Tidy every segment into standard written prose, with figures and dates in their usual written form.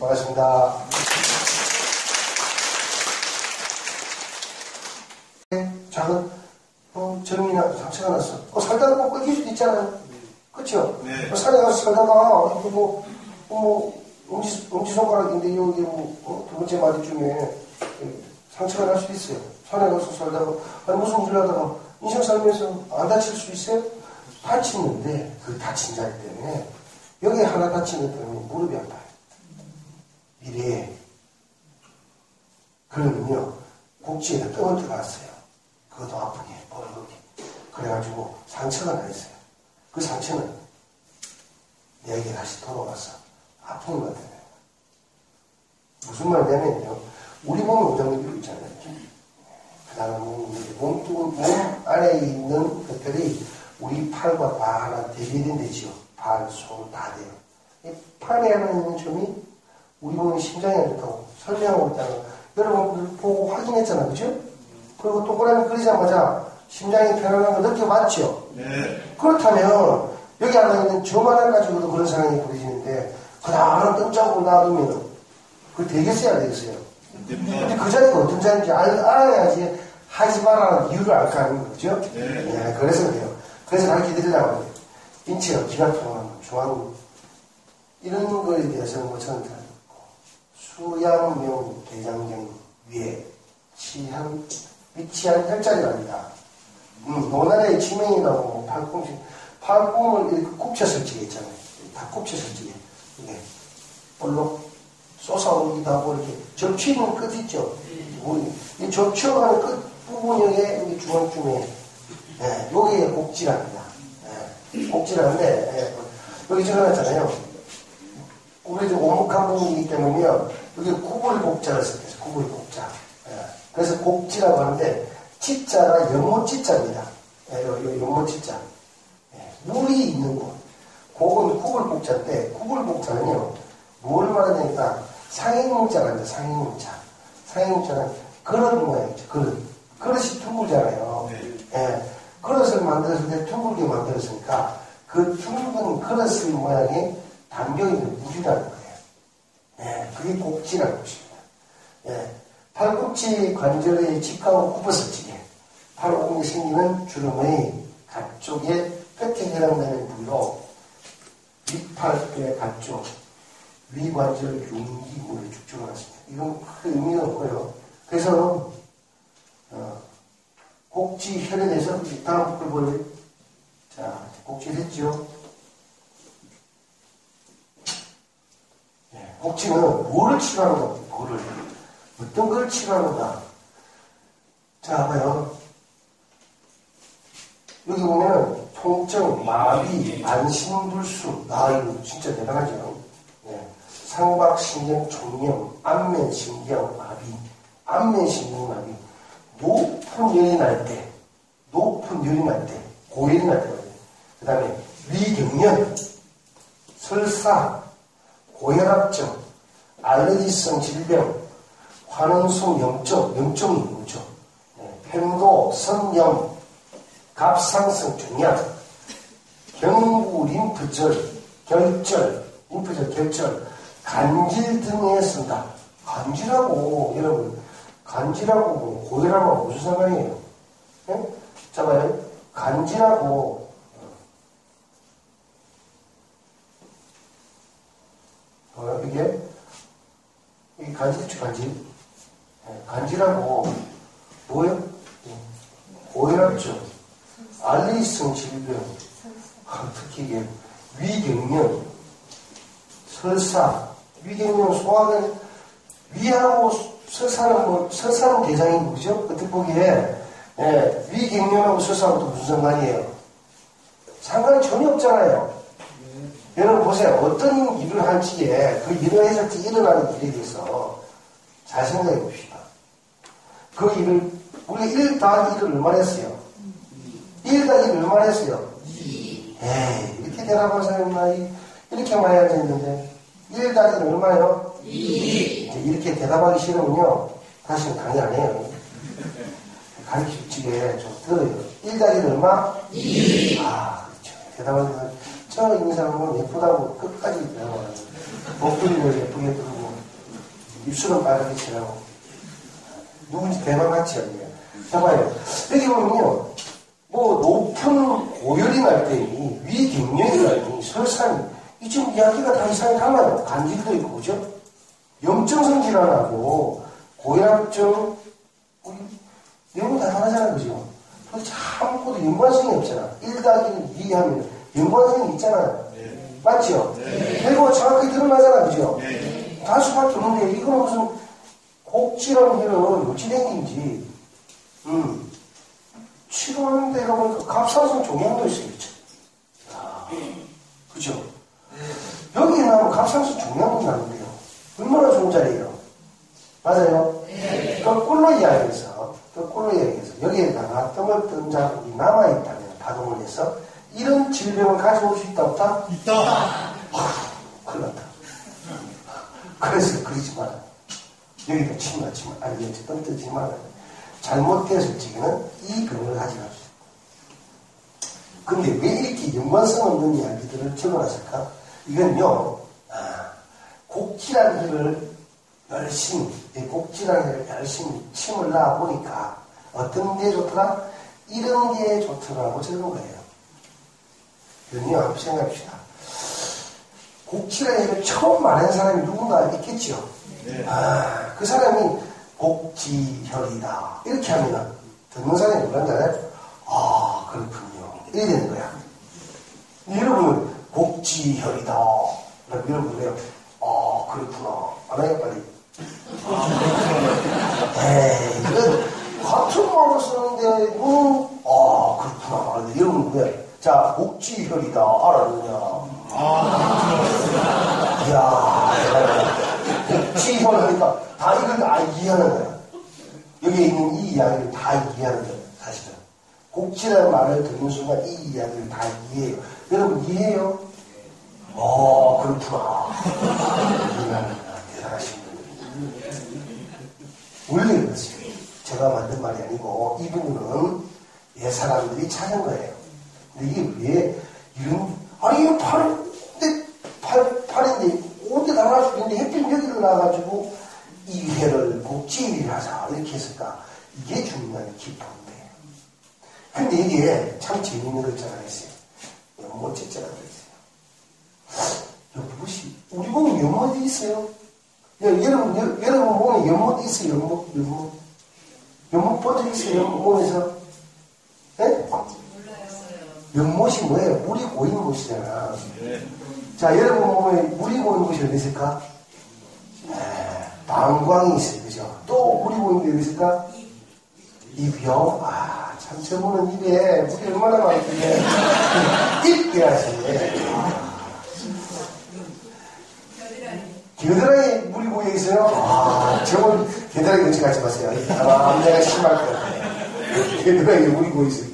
반갑습니다. 작은 점이나 상처가 났어. 살다가 뭐 꺾일 수도 있잖아요. 그쵸? 네. 산에 가서 살다가 엄지손가락인데 여기 두 번째 마디쯤에 상처가 날 수도 있어요. 산에 가서 살다가 무슨 일을 하다가 인생 살면서 안 다칠 수 있어요? 다치는데 그 다친 자리 때문에 여기 하나 다친 것 때문에 무릎이 아파요. 미래에. 그러면요 곡지에다 뜸을 들어갔어요. 그것도 아프게 벌겋게. 그래가지고 상처가 나 있어요. 그 상처는 내게 다시 돌아와서 아픈 것 같아요. 무슨 말이냐면요 우리 몸에 오장육부 있잖아요. 그 다음에 몸 안에 있는 것들이 우리 팔과 발 하나 대비된 데지요. 발, 손 다 돼요. 이 팔에 하나 있는 점이 우리 몸의 심장에 있다고 설명하고 있다는 여러분 보고 확인했잖아요. 그죠? 그리고 동그라미 그리자마자 심장이 편안한 거 느껴봤죠? 네. 그렇다면 여기 하나 있는 점 하나 가지고도 그런 상황이 벌어지는데 그 다음에 뜬자고 놔두면 그거 되겠어요? 안 되겠어요? 근데 그 자리가 어떤 자리인지 알아야지 하지 말라는 이유를 알 거 아닙니까? 그죠? 네, 그래서 그래요. 그래서 가르쳐 드리려고 해요. 인체가 기관통합, 중앙 이런 거에 대해서는 뭐 저는 다 수양명 대장경 위에 위치한 혈자리랍니다. 노나라의 지명이라고 팔꿈을 이렇게 굽혀 설치게 있잖아요. 다 굽혀 설치게. 이게 볼록 솟아오르기도 하고 이렇게 접히는 끝 있죠. 이 접혀가는 끝 부분에 중앙쯤에 여기에 곡지랍니다. 곡지라는데 여기 적어놨잖아요. 우리 오목한 부분이기 때문에요. 여기 구불곡자를 썼어요. 구불곡자. 그래서 곡지라고 하는데 지자가 연못지자입니다. 연못지자. 물이 있는 곳. 곡은 구불곡자인데 구불곡자는요. 뭘 말하냐니까 상행문자랍니다. 상행문자. 상행문자는 그릇 모양이죠. 그릇이 둥글잖아요. 그릇을 만들었을 때 둥글게 만들었으니까 그 둥근 그릇의 모양이 담겨있는 물이라는 거예요. 그게 곡지라는 것입니다. 팔꿈치 관절의 직하고 굽어서지게 팔 오금에 생기는 주름의 가쪽에 끝에 해당되는 부위로 윗팔의 가쪽 위관절 융기물을 쭉 적어놨습니다. 이건 큰 의미가 없고요. 그래서 곡지혈에 대해서 다음 걸 볼래요? 자, 곡지를 했죠. 곡지는 뭐를 치료하는 건지, 어떤 걸 치료하는가. 자, 봐요. 여기 보면 통증, 마비, 안심불수. 이거 진짜 대단하죠. 상박신경 총명, 안면신경 마비, 안면신경 마비. 높은 열이 날 때, 고열이 날 때, 그 다음에 위경련, 설사, 고혈압증, 알레르기성 질병, 환원성 염증이 뭐죠? 편도, 성염, 갑상선 종양, 경부, 림프절, 결절, 간질 등에 쓴다. 간질하고, 여러분, 간질하고 고혈압하고 무슨 상관이에요? 자, 봐요. 간질하고, 이게 간질이죠, 간질. 간질하고, 뭐예요? 고혈압증, 알레르기성 질병, 특히 이게 위경련, 설사, 위경련, 소화는, 위하고 설사는 대장이 뭐죠? 그때 보기에, 위경련하고 설사하고도 무슨 상관이에요? 상관이 전혀 없잖아요. 여러분 보세요. 어떤 일을 할지에 그 일을 했을 때 일어나는 일에 대해서 잘 생각해 봅시다. 그 일을, 우리가 1 더하기 1을 얼마나 했어요? 1 더하기 1을 얼마나 했어요? 2. 이렇게 대답하는 사람이 많이, 이렇게 많이 앉아있는데, 1 더하기 1은 얼마예요? 2. 이렇게 대답하기 싫으면요, 다시는 강의 안 해요. 가르치기에 좀 들어요. 1 더하기 1은 얼마? 2. 그렇죠. 대답하기 저 있는 사람은 예쁘다고 끝까지 대답하는 목소리를 예쁘게 부르고 입술은 빨갛게 칠하고. 누군지 대만 같지 않나요? 봐봐요. 여기 보면요. 뭐, 높은 고열이 날 때니, 위경련이 날니, 설산이, 이 지금 이야기가 다 이상이 달라요. 간질도 있고, 그죠? 염증성 질환하고, 고혈압증, 우리, 내용 다 다르잖아, 그죠? 도대체 아무것도 연관성이 없잖아. 1-1을 2 하면 연관성이 있잖아요. 네. 맞죠? 네. 그리고 정확하게 드러나잖아, 그죠? 네. 다 수밖에 없는데, 이거는 무슨 곡지라는 게는 어찌된긴지, 치료하는 데가 보니까 갑상선 종양도 있어요, 그죠? 그죠? 여기에 나오면 갑상선 종양도 나는데요. 얼마나 좋은 자리예요? 맞아요? 네. 거꾸로 이야기해서, 여기에다가 뜸을 뜬 자국이 남아있다면, 파동을 해서, 이런 질병을 가져올 수 있다, 없다? 있다. 큰일 났다. 그래서 그러지 마라. 여기다 치마, 아니, 어쨌든 뜨지 마라. 잘못되었을 적에는 이 병을 가져갈 수 있다. 근데 왜 이렇게 연관성 없는 이야기들을 적어놨을까? 이건요, 곡지라는 일을 열심히 침을 놔보니까 어떤 게 좋더라? 이런 게 좋더라고 적은 거예요. 그럼요, 한번 생각합시다. 곡지라는 일을 처음 말한 사람이 누군가 있겠죠? 네. 그 사람이 곡지혈이다. 이렇게 하면은 듣는 사람이 뭐라잖아요? 그렇군요. 이래야 되는 거야. 여러분은 곡지혈이다. 여러분 그래요. 그렇구나. 안 해요, 빨리. 이건 같은 말을 쓰는데, 그렇구나. 여러분 그래. 자, 곡지혈이다. 알아듣냐? 이야, 곡지혈 하니까 다 이걸 이해하는 거야. 여기에 있는 이 이야기를 다 이해하는 거야, 사실은. 곡지라는 말을 듣는 순간 이 이야기를 다 이해해요. 여러분 이해해요? 그렇구나. 대단하신 분들. 원래 그렇습니다. 제가 만든 말이 아니고 이 부분은 옛 사람들이 찾은 거예요. 근데 이게 왜 이런 이거 팔인데 어디 나갈 수 있는데 햇빛 여기를 나와가지고 이 회를 곡지일을 하자 이렇게 했을까? 이게 중요한 기포인데. 근데 이게 참 재밌는 거 있잖아요. 연못제자라고 있어요. 연못이 우리 몸에 연못이 있어요? 여러분 몸에 연못 있어요? 연못 본 적 있어요? 몸에서? 네? 연못이 뭐예요? 물이 고인 곳이잖아. 네. 자, 여러분 몸에 물이 고인 곳이 어디 있을까? 방광이 있어요. 그죠? 또 물이 고인 게 어디 있을까? 입이요? 참, 저분은 입에 물이 얼마나 많길래. 입게 하시네. 겨드랑이에 물이 고여 있어요? 저분 겨드랑이 근처 가지 마세요. 내가 심할 것 같아요. 겨드랑이에 물이 고여 있어요.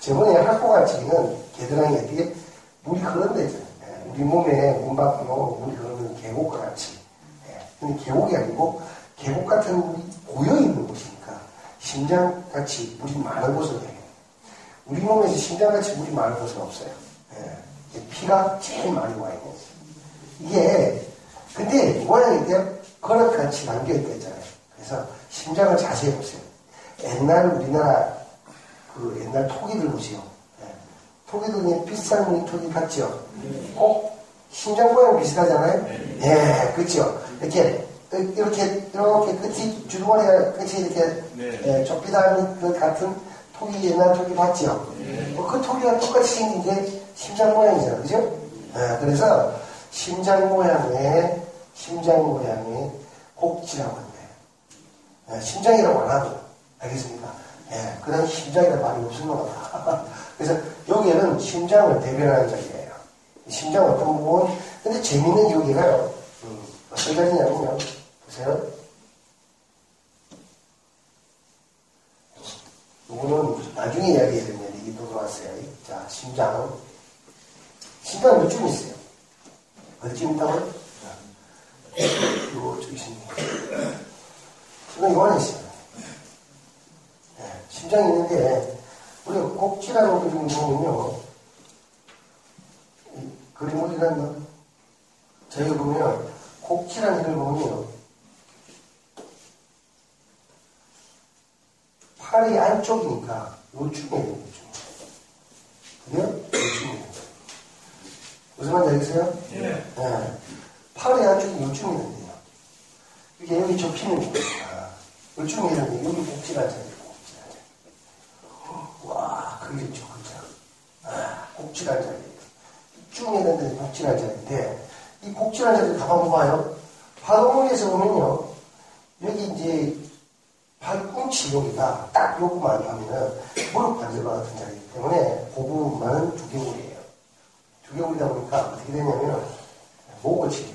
저번에 학교가지는 겨드랑이에 되게 물이 흐른대잖아요. 우리 몸에 문 밖으로 물이 흐르는 계곡과 같이. 근데 계곡이 아니고 계곡 같은 물이 고여있는 곳이니까 심장같이 물이 많은 곳은 해요. 우리 몸에서 심장같이 물이 많은 곳은 없어요. 피가 제일 많이 와 있는. 이게 근데 모양이 이렇게 그릇같이 남겨있다 있잖아요. 그래서 심장을 자세히 보세요. 옛날 우리나라 옛날 토기들 보시오. 토기도 비싼 토기 같죠? 꼭 심장 모양 비슷하잖아요? 그렇죠? 이렇게 끝이 주둥아리가 끝이 이렇게 좁히다는 그 같은 토기 옛날 토기 봤죠? 그 토기가 똑같이 생긴 게 심장 모양이잖아요. 그죠? 그래서 심장 모양의 곡지라고 한대요. 심장이라고 안 하고. 알겠습니까? 그 다음 심장이라는 말이 없는 것 같아. 그래서 여기에는 심장을 대변하는 자리예요. 심장 어떤 부분, 근데 재밌는 여기가요. 어떤 자리냐면요. 보세요. 이거는 나중에 이야기해야 되면 이게 또 들어왔어요. 자, 심장. 심장 몇 줌 있어요? 어디쯤 있다고요? 이거 저기 있습니다. 심장이 요만해 있어요. 심장이 있는데, 우리가 곡지라는 그림을 보면요. 그림을 이란다. 저희가 보면, 곡지라는 그림을 보면요. 팔이 안쪽이니까 요쯤에 있는 거죠. 그래요? 요쯤에. 무슨 말인지 알겠어요? 네. 네. 팔의 안쪽이 요쯤에 있는데요. 이게 여기 접히는 거니까. 요쯤에 있는데 여기 복질한 자리고, 복질한 자리. 와, 그게 좋죠, 그죠? 복질한 자리예요. 이쯤에 있는데 복질한 자리인데, 이 복질한 자리를 가만 봐요. 파동물에서 보면요. 여기 이제 팔꿈치 여기가 딱 요거만 하면은 무릎 관절과 같은 자리이기 때문에 그 부분만은 두개골이에요. 두개골이다 보니까 어떻게 되냐면은 목을 치료해요.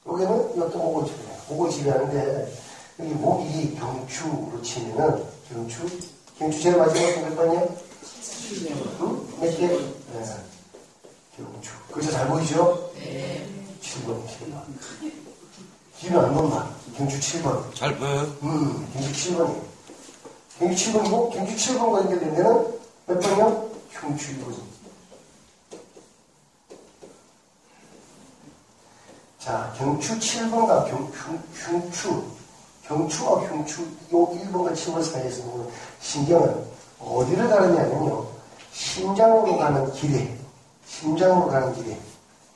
여기는 이것도 목을 치료해요. 목을 치료하는데 여기 목이 경추로 치면은 경추 제일 마지막에 몇 번이요? 7번. 몇 개? 네. 경추. 그죠? 잘 보이죠? 네. 7번. 뒤는 안 본다. 경추 7번. 잘 보여요? 경추 7번이에요. 경추 7번이고, 경추 7번과 연결된 데는 몇 번이요? 경추 2번이에요. 자, 경추 7번과 경추와 경추, 요 1번과 7번 사이에서 보면 신경은 어디를 가느냐면요. 심장으로 가는 길에,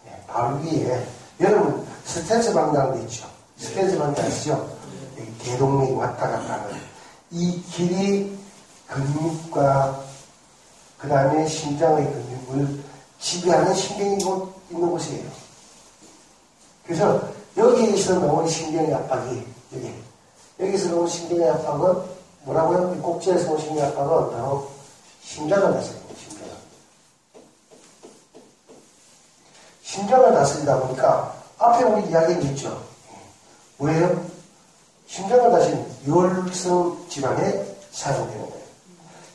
네, 바로 위에, 여러분, 스탠스 방향도 있죠. 스탠스 방향 아시죠? 여기 대동맥이 왔다 갔다 하는 이 길이 근육과 그 다음에 심장의 근육을 지배하는 신경이 있는 곳이에요. 그래서 여기에서 나오는 신경의 압박이 여기서 나오는 신경의 압박은 뭐라고요? 이 꼭지에서 나오는 신경의 압박은 바로 심장을 다스립니다. 심장을 다스리다 보니까 앞에 우리 이야기가 있죠. 뭐예요? 심장을 다스리는 열성 지방에 사용되는 거예요.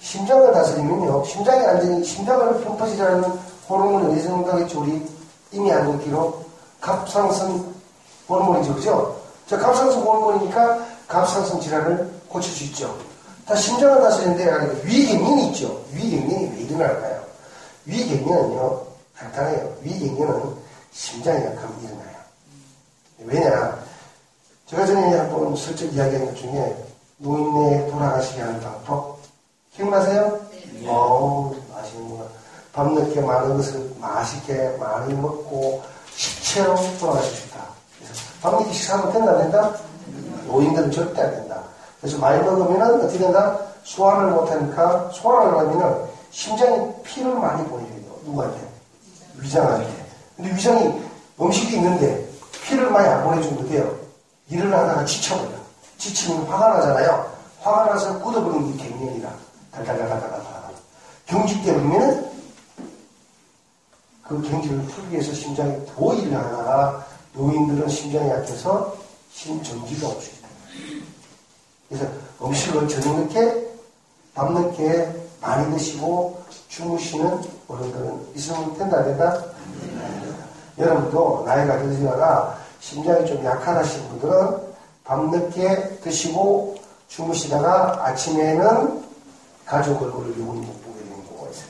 심장을 다스리면요. 심장의 안정이 심장을 펌프질하는 호르몬이 어디서 나오겠죠? 우리 이미 알고 있기로 갑상선 호르몬이죠. 그죠? 자, 갑상선 호르몬이니까 갑상선 질환을 고칠 수 있죠. 다 심장을 다스리는데 위경련이 있죠. 위경련이 왜 일어날까요? 위경련은요. 간단해요. 위경련은 심장이 약하면 일어나요. 왜냐? 제가 전에 한번 슬쩍 이야기한 것 중에 노인네 돌아가시게 하는 방법 기억나세요? 네. 아시는구나. 밤늦게 많은 것을 맛있게 많이 먹고 식체로 돌아가시고 싶다. 그래서 밤늦게 식사하면 된다 안 된다? 노인들은 절대 안 된다. 그래서 많이 먹으면 어떻게 된다? 소화를 못하니까 소화를 하려면 심장에 피를 많이 보내야 돼요. 누구한테? 위장한테. 근데 위장이 음식이 있는데 피를 많이 안 보내주면 돼요. 일을 하다가 지쳐버려. 지치면 화가 나잖아요. 화가 나서 굳어버리는 게 갱년이라. 달달달달달달. 경직되어버리면 그 경직을 풀기 위해서 심장이 더 일을 하다가 노인들은 심장이 약해서 심정지가 올 수 있다. 그래서 음식을 저녁늦게, 밤늦게 많이 드시고 주무시는 어른들은 있으면 된다, 안 된다? 여러분도 나이가 드시다가 심장이 좀 약하다신 분들은 밤늦게 드시고 주무시다가 아침에는 가족 얼굴을 요원히 못 보게 되는 경우가 있어요.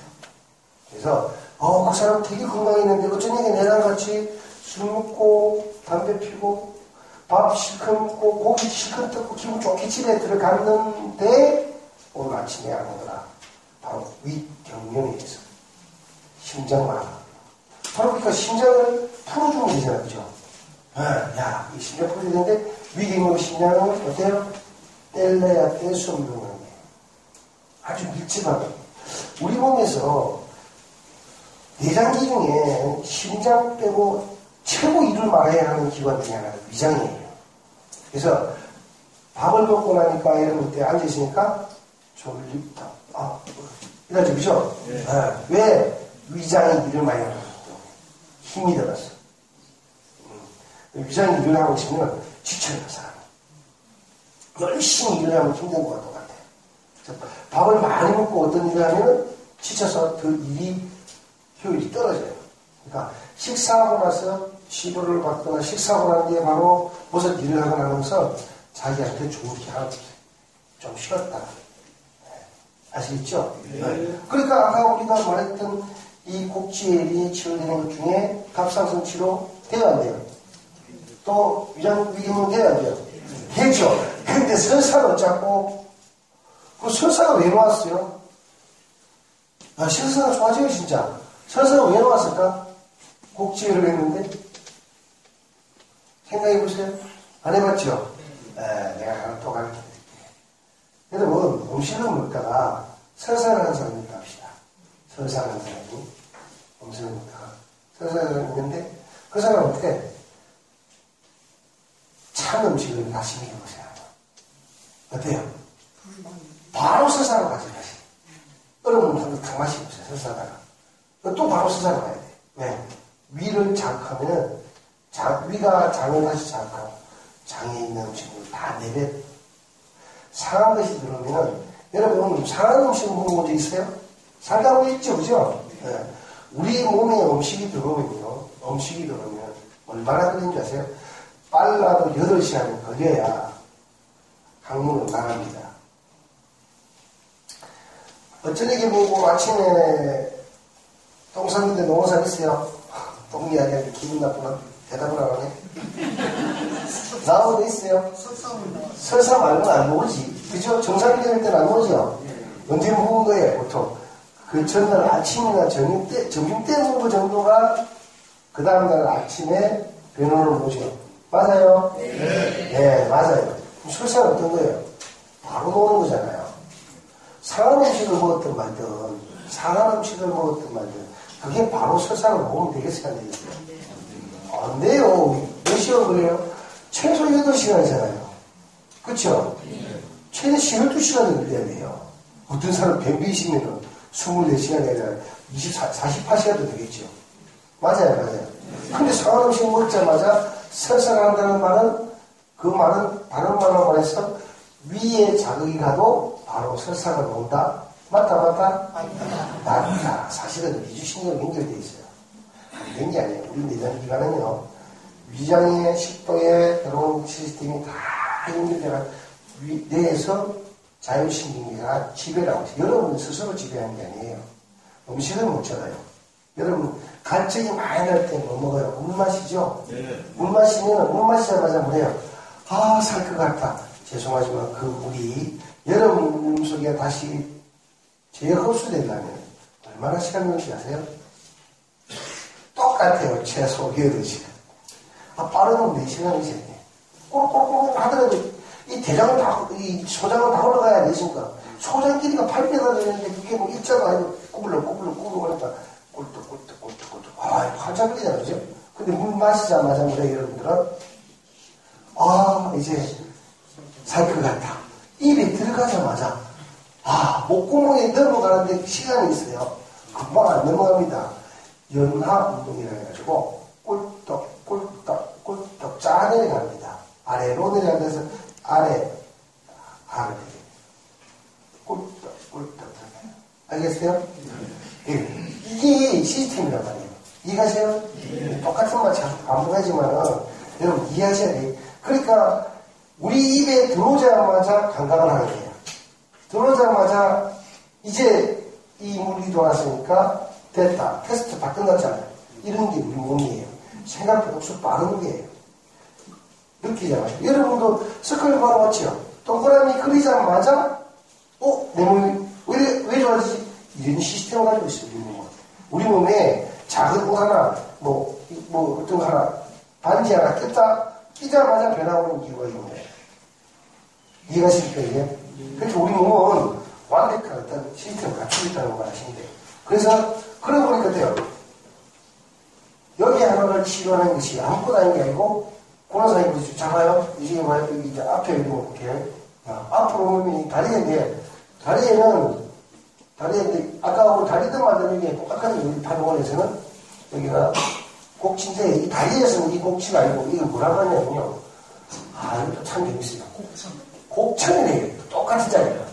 그래서 그 사람 되게 건강했는데 어쩌니 내랑같이 술 먹고 담배 피고 밥 실컷 먹고 고기 실컷 뜯고 기분 좋게 집에 들어갔는데 오늘 아침에 안 오더라. 바로 위경련에 의해서 심장만 바로 그러니까 심장을 풀어주면 되잖아. 그죠? 야, 이 심장 풀어야 되는데 위경으로 심장은 어때요? 뗄래야 뗄 수 없는 거예요. 아주 밀집하게. 우리 몸에서 내장기 중에 심장 빼고 최고 일을 말해야 하는 기관 중에 하나가 위장이에요. 그래서 밥을 먹고 나니까 이런 때 앉아있으니까 졸립다. 이러죠, 그죠? 네. 왜? 위장이 일을 많이 하는 거예요. 힘이 들었어. 위장이 일을 하고 있으면 지쳐요, 사람. 열심히 일을 하면 힘든 것과 똑같아요. 밥을 많이 먹고 어떤 일을 하면 지쳐서 그 일이 효율이 떨어져요. 그러니까 식사하고 나서 치료를 받거나 식사하고 난 뒤에 바로 무슨 일을 하거나 하면서 자기한테 좋은 게 하나 없어요. 좀 쉬었다. 아시겠죠? 네. 그러니까 아까 우리가 말했던 이 곡지엘이 치료되는 것 중에 갑상선 치료 돼야 안 돼요? 또 위장 위경은 돼야 안 돼요? 되죠. 근데 설사는 어쩌고 그 설사가 왜 나왔어요? 아, 설사가 좋아져요, 진짜. 설사가 왜 나왔을까? 곡지를 했는데? 생각해 보세요. 안 해봤죠? 내가 하나 또 가르쳐 드릴게요. 여러분, 음식을 먹다가 설사를 하는 사람이 있다 합시다. 설사를 하는 사람이 음식을 먹다가 설사를 하는 사람이 있는데 그 사람한테 찬 음식을 다시 먹여보세요. 어때요? 바로 설사로 가져가시. 얼음 한번 탁 마시고요, 설사하다가. 또 바로 설사로 가야 돼. 왜? 위를 자극하면 위가 장을 다시 자극하고 장에 있는 음식을 다 내뱉. 상한 것이 들어오면 여러분 상한 음식 먹은 적 있어요? 살다 보면 있죠, 그죠? 네. 우리 몸에 음식이 들어오면요, 음식이 들어오면 얼마나 걸리는 줄 아세요? 빨라도 8시간 걸려야 항문을 나갑니다. 어쩌게 보고 아침에 똥 쌌는데 농어사 있어요? 똥 이야기하니까 기분 나쁘나? 대답을 안 하네? 나온 거 있어요? 설사 말고는 안 먹지. 그죠? 정상이 될 때는 안 먹죠? 언제 먹은 거예요, 보통? 그 전날 아침이나 점심 때 먹은 거 정도가 그 다음날 아침에 변호를 보죠. 맞아요? 네, 맞아요. 설사는 어떤 거예요? 바로 먹는 거잖아요. 상한 음식을 먹었든 말든, 상한 음식을 먹었든 말든, 그게 바로 설사로 먹으면 되겠어요, 안 되겠어요? 안 돼요. 몇 시간 걸려요? 최소 8시간이잖아요. 그쵸? 최대 12시간은 걸려야 돼요. 어떤 사람 변비이시면은 24시간이 아니라 48시간도 되겠죠. 맞아요, 맞아요. 근데 상한 음식 먹자마자 설사를 한다는 말은, 그 말은 다른 말로 말해서 위에 자극이 가도 바로 설사가 나온다? 맞다, 맞다? 맞다. 사실은 위주신경이 연결되어 있어요. 안 된 게 아니에요. 우리 내장기관은요, 위장의 식도에 들어온 시스템이 다 연결되어 뇌에서 자율신경계가 지배를 하고 있어요. 여러분 스스로 지배하는 게 아니에요. 음식을 먹잖아요. 여러분 간증이 많이 날 때 뭐 먹어요? 물 마시죠? 네. 물 마시면 물 마시자마자 뭐래요? 아, 살 것 같다. 죄송하지만 그 물이 여러분 몸속에 다시 재흡수되려면 얼마나 시간 걸리는지 아세요? 똑같아요. 최소 8시간. 빠르면 4시간이지. 꼬르꼬르꼬르 하더라도 이 대장은 이 소장은 다 올라가야 되니까 소장 길이가 8m가 되는데 그게 뭐 일자가 아니고 꾸불럭꾸불럭 하니까 꿀떡꿀떡 한참 걸리잖아요. 그죠? 근데 물 마시자마자 뭐래 여러분들은 이제 살 것 같다. 입에 들어가자마자 목구멍에 넘어가는데 시간이 있어요. 금방 안 넘어갑니다. 연하 운동이라 해가지고 꿀떡 짜 내려갑니다. 아래로 내려가면서 아래 꿀떡 알겠어요? 이게 시스템이란 말이에요. 이해하세요? 똑같은 말 자꾸 반복하지만은 여러분 이해하셔야 돼요. 그러니까 우리 입에 들어오자마자 감각을 하는 거예요. 들어오자마자 이제 이 물이 들어왔으니까 됐다. 테스트 다 끝났잖아요. 이런 게 우리 몸이에요. 생각보다 훨씬 빠른 거예요. 느끼잖아요. 여러분도 스크린 바로 왔죠? 동그라미 그리자마자 내 몸이 왜 좋아지지? 이런 시스템을 가지고 있어요. 우리 몸은. 우리 몸에 작은 거 하나 뭐 어떤 거 하나 반지 하나 끼자마자 변화오는 이유가 있는 거예요. 이해가 쉽니까 이게? 그래서 우리 몸은 완벽한 어떤 시스템을 갖추고 있다는 걸 아시면 돼요. 그래서 그러고 보니까 돼요. 여기 하나를 치료하는 것이 아무것도 아닌 게 아니고 고나사님 보시죠. 잡아요. 이제 봐요. 여기 이제 앞에 있는 거 볼게요. 앞으로 오면 다리인데 아까 우리 다리든 말든 여기 똑같은 우리 팔공원에서는 여기가 곡치인데 이 다리에서는 이 곡치가 아니고 이거 뭐라고 하냐면요. 이것도 참 재밌어요. 곡천이래요. 똑같은 자리가.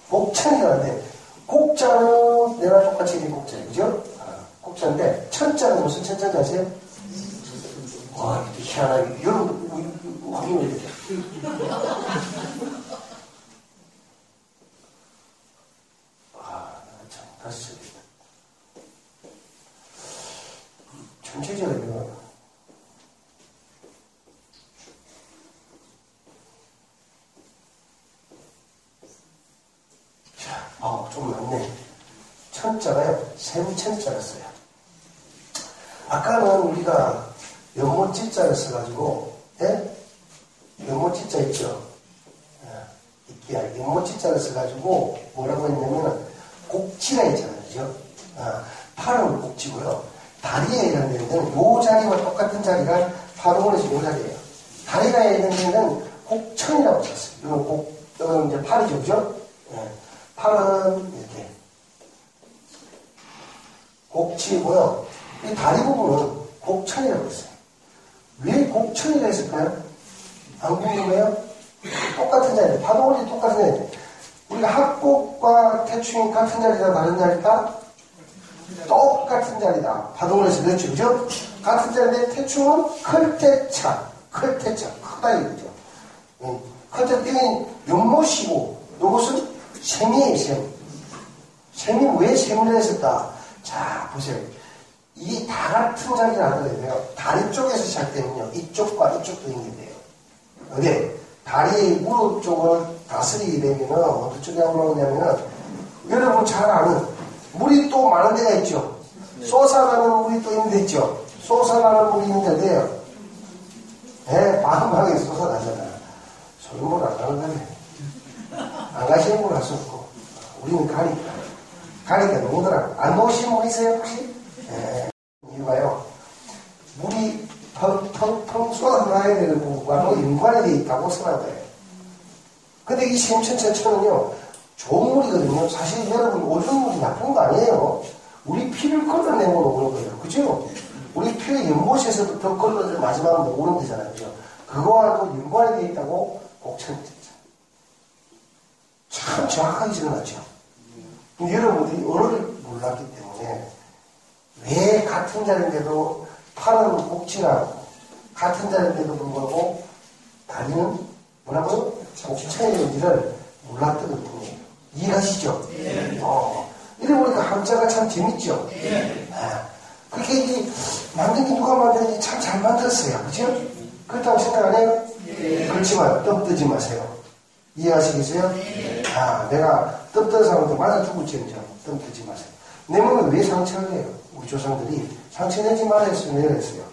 곡천이라는데 곡자는 내가 똑같이 있는 곡자예요. 그죠? 곡자인데 천자는 무슨 천자인지 아세요? 이렇게 희한하게 여러분 확인을 해야 돼요. 참 다시 쳐야겠다. 전체적으로 좀 많네. 천자가요, 셈천자를 써요. 아까는 우리가 연못지자를 써가지고, 예? 연못지자 있죠? 연못지자를 써가지고, 뭐라고 했냐면, 곡지라 했잖아요. 그죠? 팔은 곡지고요. 다리에 있는 데는 요 자리와 똑같은 자리가 파동원에서 요 자리예요. 다리가 있는 데는 곡천이라고 썼어요. 이건 이제 팔이죠. 그죠? 예. 팔은 이렇게. 곡지고요. 이 다리 부분은 곡천이라고 했어요. 왜 곡천이라고 했을까요? 안 궁금해요? 똑같은 자리, 파동원이 똑같은 자리. 우리가 합곡과 태충이 같은 자리다, 다른 자리다? 똑같은 자리다. 파동원에서 그랬죠. 그죠? 같은 자리인데 태충은 클때차, 크다 이거죠. 클때, 이건 연못이고, 요것은 셈이에요, 셈. 셈이 왜 셈을 했을까? 자, 보세요. 이게 다 같은 자리를 하더라도요. 다리 쪽에서 시작되면요. 이쪽과 이쪽도 연결돼요. 근데 다리 무릎 쪽을 다스리게 되면은 어느 쪽에 올라오냐면은 여러분 잘 아는 물이 또 많은 데가 있죠. 쏟아나는 물이 또 있는 데 있죠. 쏟아나는 물이 있는 데인데요. 예, 방방에 쏟아나잖아. 소리물 안 가는 거네. 안 가시는 분 할 수 없고. 우리는 가니까 노더라고. 안 놓으신 분 있어요, 혹시? 예. 이유가요. 물이 텅텅텅 쏟아나야 되는 부분과도 연관이 되어 있다고 써놔봐요. 근데 이 셈천천천은요, 좋은 물이거든요. 사실 여러분, 오줌 물이 나쁜 거 아니에요. 우리 피를 걸러내고 오는 거예요. 그죠? 우리 피의 연못에서도 더 걸러져 마지막으로 오는 데잖아요. 그죠? 그거와도 연관이 되어 있다고 곡천천천. 참 정확하게 적어놨죠. 근데 여러분들이 언어를 몰랐기 때문에 왜 같은 자리인데도 팔은 곡지라고 같은 자리인데도 불구하고 다리는 뭐라고요? 곡천인지를 몰랐던 것 뿐이에요. 이해가시죠? 네. 이래 보니까 한자가 참 재밌죠? 네. 그렇게 이제 만든 게 누가 만드는지 참 잘 만들었어요. 그죠? 그렇다고 생각 안 해요? 네. 그렇지만 떡 뜨지 마세요. 이해하시겠어요? 네. 내가 떡 뜨는 사람한테 맞아 죽을지언정 떡 뜨지 마세요. 내 몸에 왜 상처를 내요? 우리 조상들이 상처 내지 말아야 했어요. 내렸어요.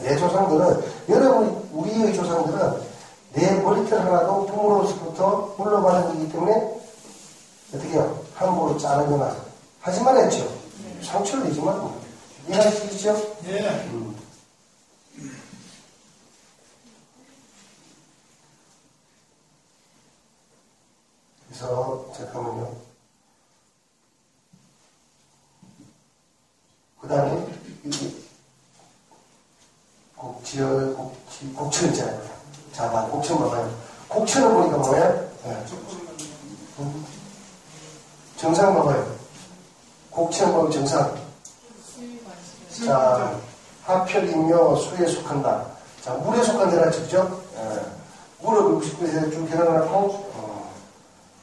내 조상들은, 여러분, 우리의 조상들은 내 머리털 하나도 부모로부터 물러받은 거기 때문에 어떻게 해요? 함부로 자르거나 하지 말았죠. 상처를 내지 말고. 이해하시겠죠? 네. 그래서, 잠깐만요. 그 다음에, 곡천 있잖아요. 자, 곡천 봐봐요. 곡천을 보니까 뭐예요? 네. 정상 봐봐요. 곡천 보면 정상. 자, 하편이며 수에 속한다. 자, 물에 속한 데라 쳤죠? 무릎을 69에서 쭉 결어놓고,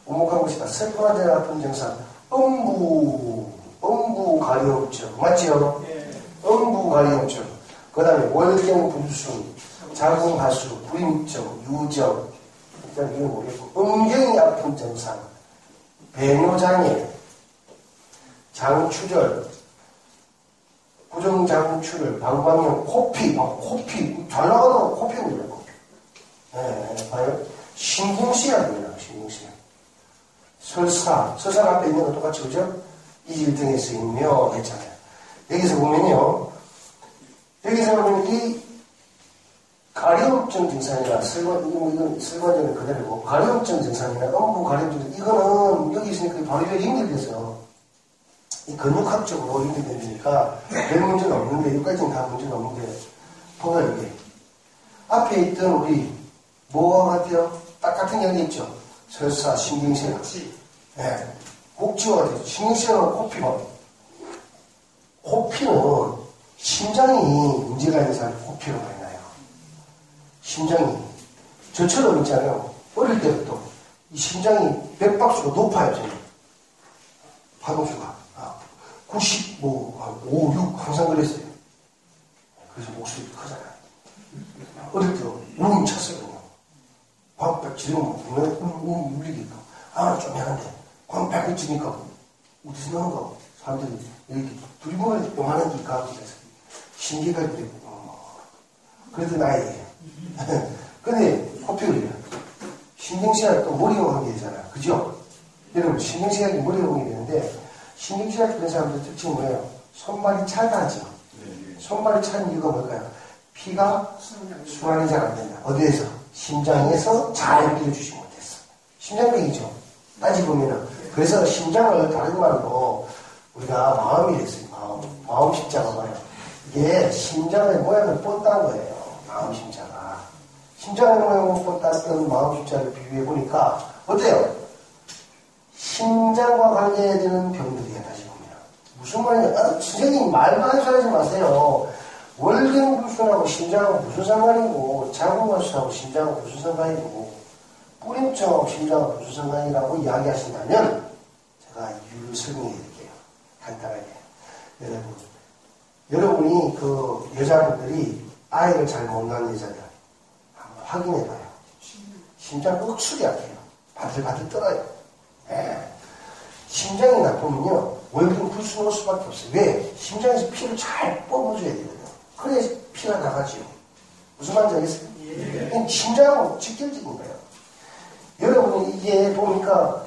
오목한 곳이다. 슬퍼한 데가 아픈 정상. 음부 가리움증. 맞지요? 음부 가리움증. 그 다음에 월경 분순, 자궁하수, 불임증, 유정. 일단 이건 모르겠고. 음경이 아픈 증상. 배뇨장애, 장추절, 부정장출혈, 방광염, 코피, 잘 나가도 코피 물려요, 코피. 봐요. 신궁시약입니다, 신궁시약. 설사 앞에 있는 거 똑같이, 그죠? 이질 등에 쓰이며 했잖아요. 여기서 보면요. 이 가려움증 증상이나 이건 설관절은 그대로고, 가려움증 증상이나 음부 가려움증, 이거는 여기 있으니까 바로 여기 연결돼서, 이 근육학적으로 연결되니까 별 문제는 없는데, 여기까지는 다 문제는 없는데, 보면 이게. 앞에 있던 우리, 뭐가 같아요? 딱 같은 게 여기 있죠? 설사, 신경쇠약. 네. 곡지와 같아요. 신경쇠약하고 코피만. 코피는 심장이 문제가 있는 사람이 코피로 많이 나요. 심장이. 저처럼 있잖아요. 어릴 때부터 이 심장이 맥박수가 높아요, 저는. 파동수가. 90, 5, 6 항상 그랬어요. 그래서 목소리 크잖아요. 어릴 때 쳤어요. 밥 지르면 울리게끔. 좀 미안한데 그럼 배꼽 찌니까 어디서 나온 거? 사람들이 이렇게 둘이 보면 요만한 게 가운데서 신기가 되고 그래도 나이에요. 근데 코피를 신경시약 또 머리가 관계되잖아. 그죠? 여러분 신경시약이 머리가 관계되는데 신경시약 그런 사람들 특징이 뭐예요? 손발이 차다하죠. 손발이 찬 이유가 뭘까요? 피가 순환이 잘 안 된다. 어디에서? 심장에서 잘 밀어주지 못했어. 심장병이죠. 따지고 보면은. 그래서 심장을 다른 말로 우리가 마음이 됐어요. 마음 십자가 말이야. 이게 심장의 모양을 뻗다는 거예요. 마음 십자가. 심장의 모양을 뻗다던 마음 십자를 비교해 보니까 어때요? 심장과 관계되는 병들이야. 다시 보면. 무슨 말이냐? 선생님 말만 하지 마세요. 월경불순하고 심장하고 무슨 상관이고 자궁가수하고 심장하고 무슨 상관이고 뿌림증하고 심장하고 무슨 상관이라고 이야기하신다면 제가 이유를 설명해 드릴게요. 간단하게. 여러분이 그 여자분들이 아이를 잘 못 낳는 여자들 한번 확인해 봐요. 심장 억수리 약해요. 바들바들 떨어요. 심장이 나쁘면요 월경불순 올 수밖에 없어요. 왜? 심장에서 피를 잘 뽑아줘야 되거든요. 그래야 피가 나가죠. 무슨 말인지 알겠어요? 예. 심장하고 직결적인 거예요. 여러분이 이게 보니까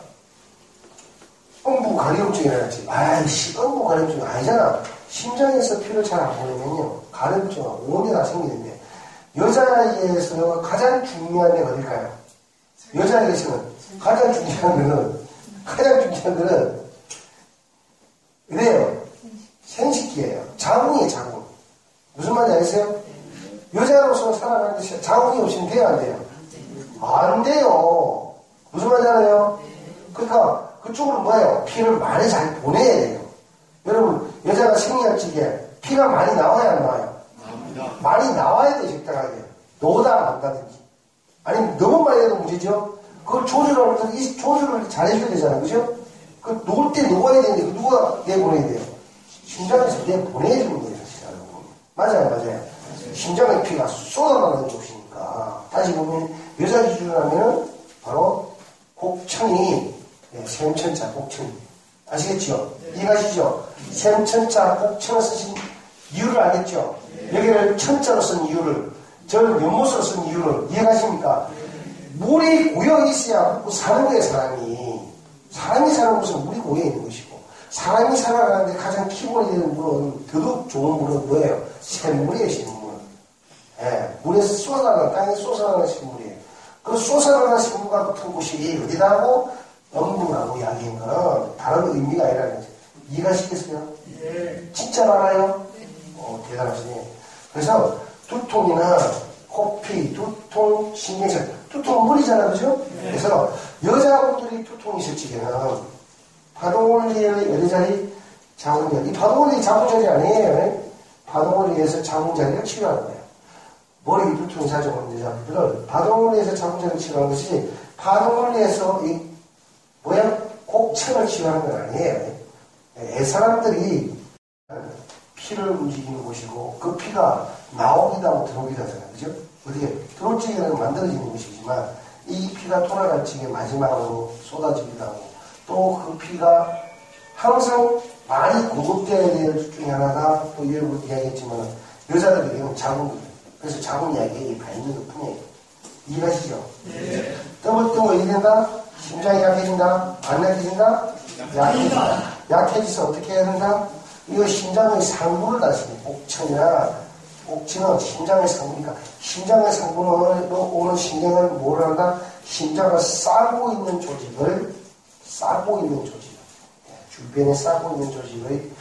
음부가려움증이 나지. 아이씨, 음부가려움증이 아니잖아. 심장에서 피를 잘 안 보내면요 가려움증은 온데다 생기는데 여자에서 가장 중요한 데가 어딜까요? 여자에서는 가장 중요한 거는 이래요. 생식기예요. 자궁이에요, 자궁. 무슨 말인지 아세요? 여자로서 살아가는데 자궁이 없으면 돼요, 안 돼요? 안 돼요. 무슨 말인지 알아요? 그러니까 그쪽으로 뭐예요? 피를 많이 잘 보내야 돼요. 여러분, 여자가 생리할적에 피가 많이 나와야 안 나와요? 많이 나와야 돼요, 적당하게. 노다 안다든지. 아니면 너무 많이 해도 문제죠? 그걸 조절하면서 이 조절을 잘 해줘야 되잖아요, 그죠? 그 녹을 때 녹아야 되는데 그 누가 내보내야 돼요? 심장에서 내보내주는 거예요, 사실. 맞아요. 심장의 피가 쏟아나는 곳이니까. 다시 보면, 여자 기준으로 하면, 바로, 곡천이, 샘천자, 곡천. 아시겠죠? 이해가시죠? 샘천자, 곡천을 쓰신 이유를 알겠죠? 여기를 천자로 쓴 이유를, 저를 연못으로 쓴 이유를 이해가십니까? 물이 고여 있어야 사는 거예요, 사람이. 사람이 사는 곳은 물이 고여 있는 것이고, 사람이 살아가는데 가장 기본이 되는 물은, 더더욱 좋은 물은 뭐예요? 샘물이에요, 샘물. 물에서 쏟아나는, 땅에서 쏟아나는 샘물이에요. 그 쏟아나는 샘물과 같은 곳이 어디다 하고, 음부라고 이야기한 거는 다른 의미가 아니라는 거죠. 이해가시겠어요? 예. 진짜 알아요? 대단하시네. 그래서 두통이나 코피, 두통, 신경질, 두통은 물이잖아, 그죠? 예. 그래서 여자분들이 두통이 있을 적에는 파동원리의 여자리 자궁자리, 이 파동원리 자궁자리 아니에요. 파동원리에서 자궁자리를 치료하는 거예요. 머리 두통이 자주 오는 여자분들은 파동원리에서 자궁자리를 치료하는 것이 파동원리에서 곡천을 치료하는 건 아니에요. 사람들이 피를 움직이는 곳이고 그 피가 나오기도 하고 들어오기도 하잖아요. 그죠? 어떻게 들어올 적에는 만들어지는 것이지만 이 피가 돌아갈 적에 마지막으로 쏟아지기도 하고 또 그 피가 항상 많이 공급되어야 될 것 중에 하나가 또 여러분 이야기했지만 여자들에게는 자궁이에요. 그래서 자궁 이야기에 가 있는 것 뿐이에요. 이해하시죠? 네. 떠물떠물 어디 된다? 심장이 약해진다? 안 약해진다? 약해진다. 약해져서 어떻게 해야 된다? 이거 심장의 상부를 다시는 곡천은 심장의 상부니까 심장의 상부는 오는 신경을 뭘 한다? 심장을 싸고 있는 조직을 주변에 싸고 있는 조직의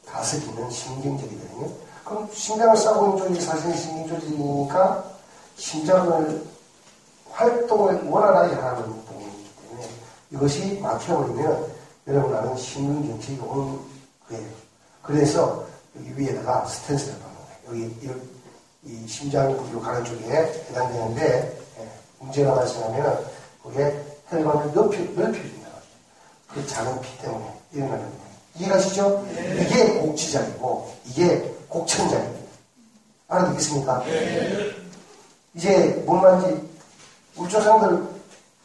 다스리는 신경절이거든요. 그럼 심장을 싸고 있는 조직이 사실은 신경조직이니까 심장을 활동을 원활하게 하는 부분이기 때문에 이것이 막혀버리면 여러분 아는 심근경색이 오는 거예요. 그래서 여기 위에다가 스탠스를 박는 거예요. 여기 이 심장 부위로 가는 쪽에 해당되는데 문제가 발생하면 그게 혈관을 넓혀준다. 그 작은 피 때문에 일어나는 거예요. 이해가시죠? 네. 이게 곡치자리고 이게 곡천자리입니다. 알아듣겠습니까? 네. 이제 뭔 말인지 우리 조상들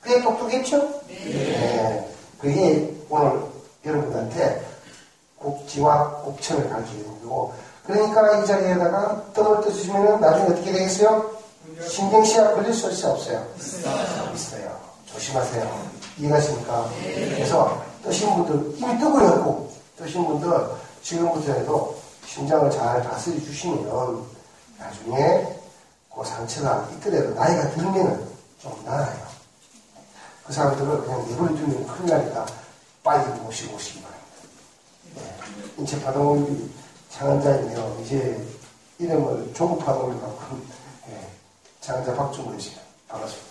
그게 똑똑했죠? 네. 그게 오늘 여러분들한테 국지와 국천을 가르치게 되는 거고, 그러니까 이 자리에다가 뜸을 떠주시면 나중에 어떻게 되겠어요? 신경시약 걸릴 수 있어요? 없어요? 있어요. 조심하세요. 이해가십니까? 그래서 뜨신 분들, 이미 뜨고 있고, 뜨신 분들 지금부터라도 심장을 잘 다스려 주시면 나중에 그 상처가 있더라도 나이가 들면은 좀 나아요. 그 사람들을 그냥 내버려 두면 큰일 나니까 빨리 모시고 오시기 바랍니다. 네. 인체 파동이 창원자이며 이제 이름을 조국 파동을 갖고 네. 창원자 박준근 씨 반갑습니다.